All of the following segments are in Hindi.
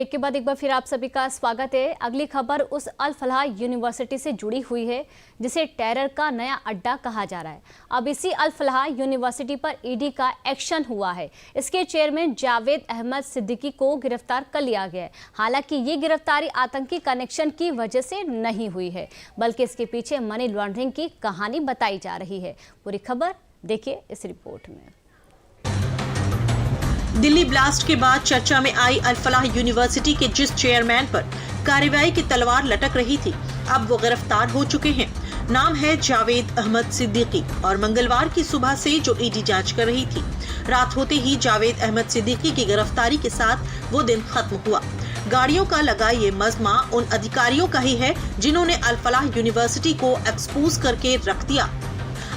एक के बाद एक बार फिर आप सभी का स्वागत है। अगली खबर उस अल फलाह यूनिवर्सिटी से जुड़ी हुई है जिसे टेरर का नया अड्डा कहा जा रहा है। अब इसी अल फलाह यूनिवर्सिटी पर ईडी का एक्शन हुआ है। इसके चेयरमैन जावेद अहमद सिद्दीकी को गिरफ्तार कर लिया गया है। हालांकि ये गिरफ्तारी आतंकी कनेक्शन की वजह से नहीं हुई है, बल्कि इसके पीछे मनी लॉन्ड्रिंग की कहानी बताई जा रही है। पूरी खबर देखिए इस रिपोर्ट में। दिल्ली ब्लास्ट के बाद चर्चा में आई अल फलाह यूनिवर्सिटी के जिस चेयरमैन पर कार्रवाई की तलवार लटक रही थी, अब वो गिरफ्तार हो चुके हैं। नाम है जावेद अहमद सिद्दीकी और मंगलवार की सुबह से जो ईडी जांच कर रही थी, रात होते ही जावेद अहमद सिद्दीकी की गिरफ्तारी के साथ वो दिन खत्म हुआ। गाड़ियों का लगा ये मजमा उन अधिकारियों का ही है जिन्होंने अल फलाह यूनिवर्सिटी को एक्सपोज करके रख दिया।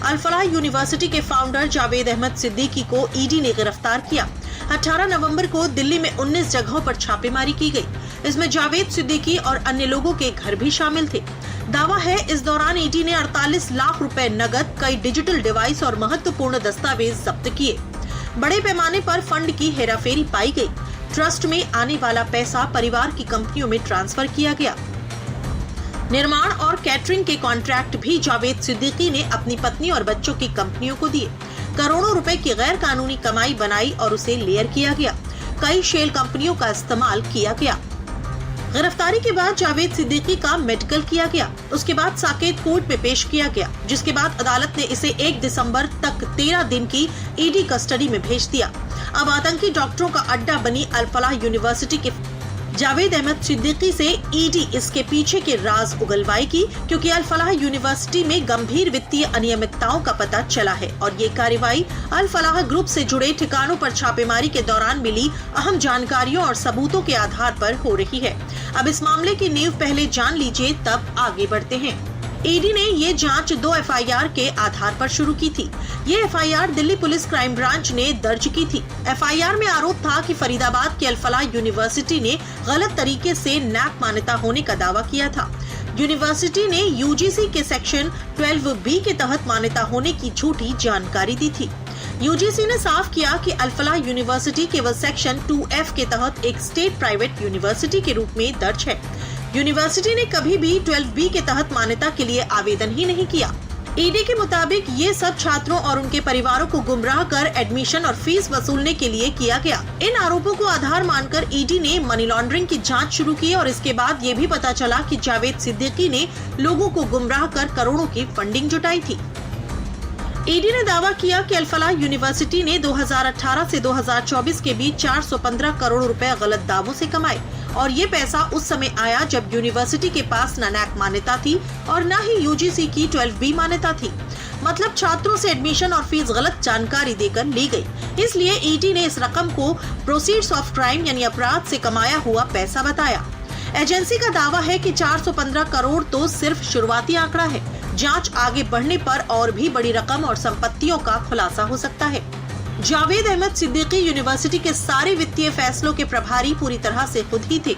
अल फलाह यूनिवर्सिटी के फाउंडर जावेद अहमद सिद्दीकी को ईडी ने गिरफ्तार किया। 18 नवंबर को दिल्ली में 19 जगहों पर छापेमारी की गई। इसमें जावेद सिद्दीकी और अन्य लोगों के घर भी शामिल थे। दावा है इस दौरान ईडी ने 48 लाख रुपए नगद, कई डिजिटल डिवाइस और महत्वपूर्ण दस्तावेज जब्त किए। बड़े पैमाने पर फंड की हेराफेरी पाई गई। ट्रस्ट में आने वाला पैसा परिवार की कंपनियों में ट्रांसफर किया गया। निर्माण और कैटरिंग के कॉन्ट्रैक्ट भी जावेद सिद्दीकी ने अपनी पत्नी और बच्चों की कंपनियों को दिए। करोड़ों रुपए की गैर कानूनी कमाई बनाई और उसे लेयर किया गया। कई शेल कंपनियों का इस्तेमाल किया गया। गिरफ्तारी के बाद जावेद सिद्दीकी का मेडिकल किया गया। उसके बाद साकेत कोर्ट में पेश किया गया, जिसके बाद अदालत ने इसे 1 दिसंबर तक 13 दिन की ईडी कस्टडी में भेज दिया। अब आतंकी डॉक्टरों का अड्डा बनी अल फलाह यूनिवर्सिटी के जावेद अहमद सिद्दीकी से ईडी इसके पीछे के राज उगलवाएगी, क्योंकि अल फलाह यूनिवर्सिटी में गंभीर वित्तीय अनियमितताओं का पता चला है और ये कार्रवाई अल फलाह ग्रुप से जुड़े ठिकानों पर छापेमारी के दौरान मिली अहम जानकारियों और सबूतों के आधार पर हो रही है। अब इस मामले की नींव पहले जान लीजिए, तब आगे बढ़ते हैं। ईडी ने ये जांच 2 एफआईआर के आधार पर शुरू की थी। ये FIR Delhi police crime branch ने दर्ज की थी। एफआईआर में आरोप था कि फरीदाबाद की अल फलाह यूनिवर्सिटी ने गलत तरीके से नैक मान्यता होने का दावा किया था। यूनिवर्सिटी ने यूजीसी के सेक्शन 12B के तहत मान्यता होने की झूठी जानकारी दी थी। यूजीसी ने साफ किया कि अल फलाह यूनिवर्सिटी केवल सेक्शन 2F के तहत एक स्टेट प्राइवेट यूनिवर्सिटी के रूप में दर्ज है। यूनिवर्सिटी ने कभी भी 12B के तहत मान्यता के लिए आवेदन ही नहीं किया। ईडी के मुताबिक ये सब छात्रों और उनके परिवारों को गुमराह कर एडमिशन और फीस वसूलने के लिए किया गया। इन आरोपों को आधार मानकर ईडी ने मनी लॉन्ड्रिंग की जांच शुरू की और इसके बाद ये भी पता चला कि जावेद सिद्दीकी ने लोगों को गुमराह कर करोड़ों की फंडिंग जुटाई थी। ईडी ने दावा किया कि अल फलाह यूनिवर्सिटी ने 2018 से 2024 के बीच 415 करोड़ रुपए गलत दावों से कमाए और ये पैसा उस समय आया जब यूनिवर्सिटी के पास न नैक मान्यता थी और न ही यूजीसी की 12B मान्यता थी। मतलब छात्रों से एडमिशन और फीस गलत जानकारी देकर ली गई। इसलिए ईडी ने इस रकम को प्रोसीड्स ऑफ क्राइम यानी अपराध से कमाया हुआ पैसा बताया। एजेंसी का दावा है कि 415 करोड़ तो सिर्फ शुरुआती आंकड़ा है। जांच आगे बढ़ने पर और भी बड़ी रकम और संपत्तियों का खुलासा हो सकता है। जावेद अहमद सिद्दीकी यूनिवर्सिटी के सारे वित्तीय फैसलों के प्रभारी पूरी तरह से खुद ही थे।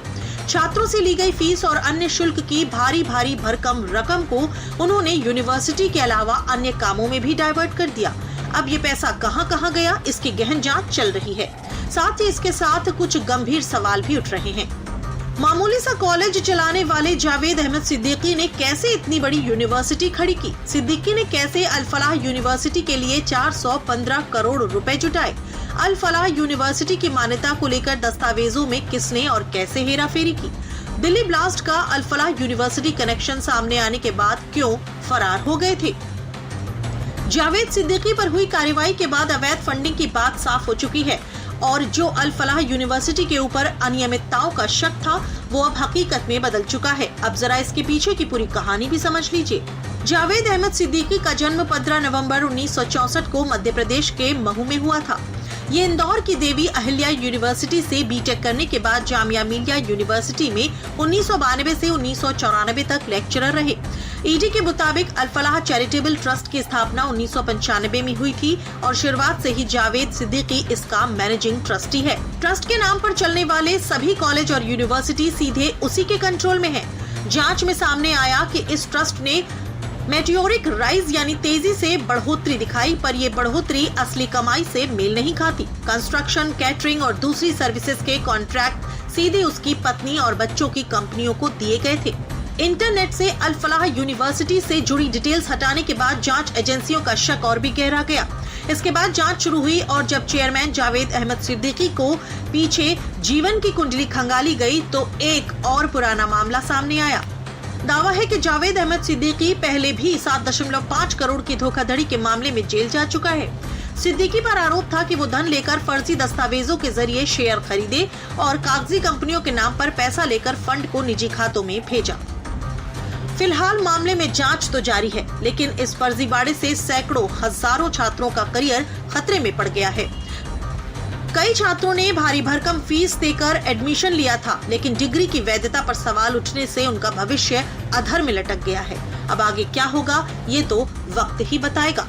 छात्रों से ली गई फीस और अन्य शुल्क की भारी भरकम रकम को उन्होंने यूनिवर्सिटी के अलावा अन्य कामों में भी डाइवर्ट कर दिया। अब ये पैसा कहां गया, इसकी गहन जांच चल रही है। साथ ही इसके साथ कुछ गंभीर सवाल भी उठ रहे हैं। मामूली सा कॉलेज चलाने वाले जावेद अहमद सिद्दीकी ने कैसे इतनी बड़ी यूनिवर्सिटी खड़ी की? सिद्दीकी ने कैसे अल फलाह यूनिवर्सिटी के लिए 415 करोड़ रुपए जुटाए? अल फलाह यूनिवर्सिटी की मान्यता को लेकर दस्तावेजों में किसने और कैसे हेराफेरी की? दिल्ली ब्लास्ट का अल फलाह यूनिवर्सिटी कनेक्शन सामने आने के बाद क्यों फरार हो गए थे? जावेद सिद्दीकी पर हुई कार्रवाई के बाद अवैध फंडिंग की बात साफ हो चुकी है और जो अल फलाह यूनिवर्सिटी के ऊपर अनियमितताओं का शक था वो अब हकीकत में बदल चुका है। अब जरा इसके पीछे की पूरी कहानी भी समझ लीजिए। जावेद अहमद सिद्दीकी का जन्म 15 नवंबर 1964 को मध्य प्रदेश के महू में हुआ था। ये इंदौर की देवी अहिल्या यूनिवर्सिटी से बीटेक करने के बाद जामिया मिलिया यूनिवर्सिटी में 1992 से 1994 तक लेक्चरर रहे। ईडी के मुताबिक अल फलाह चैरिटेबल ट्रस्ट की स्थापना 1995 में हुई थी और शुरुआत से ही जावेद सिद्दीकी इसका मैनेजिंग ट्रस्टी है। ट्रस्ट के नाम पर चलने वाले सभी कॉलेज और यूनिवर्सिटी सीधे उसी के कंट्रोल में है। जांच में सामने आया कि इस ट्रस्ट ने मेटियोरिक राइज यानी तेजी से बढ़ोतरी दिखाई, पर ये बढ़ोतरी असली कमाई से मेल नहीं खाती। कंस्ट्रक्शन, कैटरिंग और दूसरी सर्विसेज के कॉन्ट्रैक्ट सीधे उसकी पत्नी और बच्चों की कंपनियों को दिए गए थे। इंटरनेट से अल फलाह यूनिवर्सिटी से जुड़ी डिटेल्स हटाने के बाद जांच एजेंसियों का शक और भी गहरा गया। इसके बाद जांच शुरू हुई और जब चेयरमैन जावेद अहमद सिद्दीकी को पीछे जीवन की कुंडली खंगाली गई तो एक और पुराना मामला सामने आया। दावा है कि जावेद अहमद सिद्दीकी पहले भी 7.5 करोड़ की धोखाधड़ी के मामले में जेल जा चुका है। सिद्दीकी पर आरोप था कि वो धन लेकर फर्जी दस्तावेजों के जरिए शेयर खरीदे और कागजी कंपनियों के नाम पर पैसा लेकर फंड को निजी खातों में भेजा। फिलहाल मामले में जांच तो जारी है, लेकिन इस फर्जीवाड़े से सैकड़ों हजारों छात्रों का करियर खतरे में पड़ गया है। कई छात्रों ने भारी भरकम फीस देकर एडमिशन लिया था, लेकिन डिग्री की वैधता पर सवाल उठने से उनका भविष्य अधर में लटक गया है। अब आगे क्या होगा ये तो वक्त ही बताएगा।